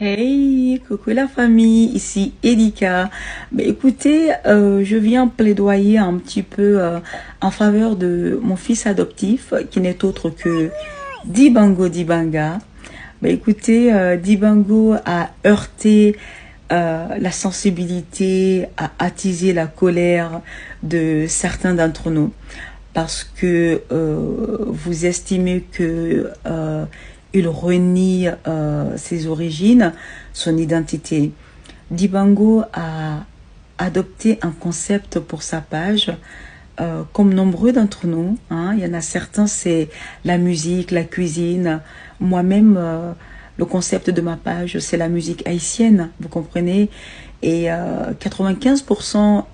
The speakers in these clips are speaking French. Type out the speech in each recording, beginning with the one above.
Hey, coucou la famille, ici Elika. Écoutez, je viens plaidoyer un petit peu en faveur de mon fils adoptif qui n'est autre que Dibango Dibanga. Écoutez, Dibango a heurté la sensibilité, a attisé la colère de certains d'entre nous parce que vous estimez que il renie ses origines, son identité. Dibango a adopté un concept pour sa page, comme nombreux d'entre nous. Hein. Il y en a certains, c'est la musique, la cuisine. Moi-même, le concept de ma page, c'est la musique haïtienne, vous comprenez? Et 95%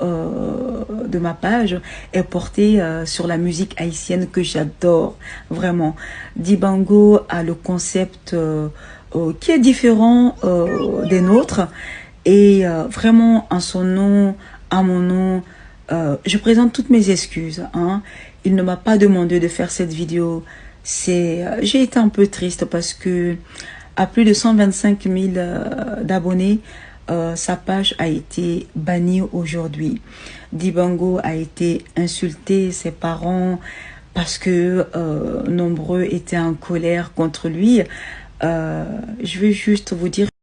de ma page est portée sur la musique haïtienne que j'adore, vraiment. Dibango a le concept qui est différent des nôtres. Et vraiment, en son nom, à mon nom, je présente toutes mes excuses. Hein. Il ne m'a pas demandé de faire cette vidéo. J'ai été un peu triste parce que à plus de 125 000 d'abonnés, sa page a été bannie aujourd'hui. Dibango a été insulté, ses parents, parce que nombreux étaient en colère contre lui. Je veux juste vous dire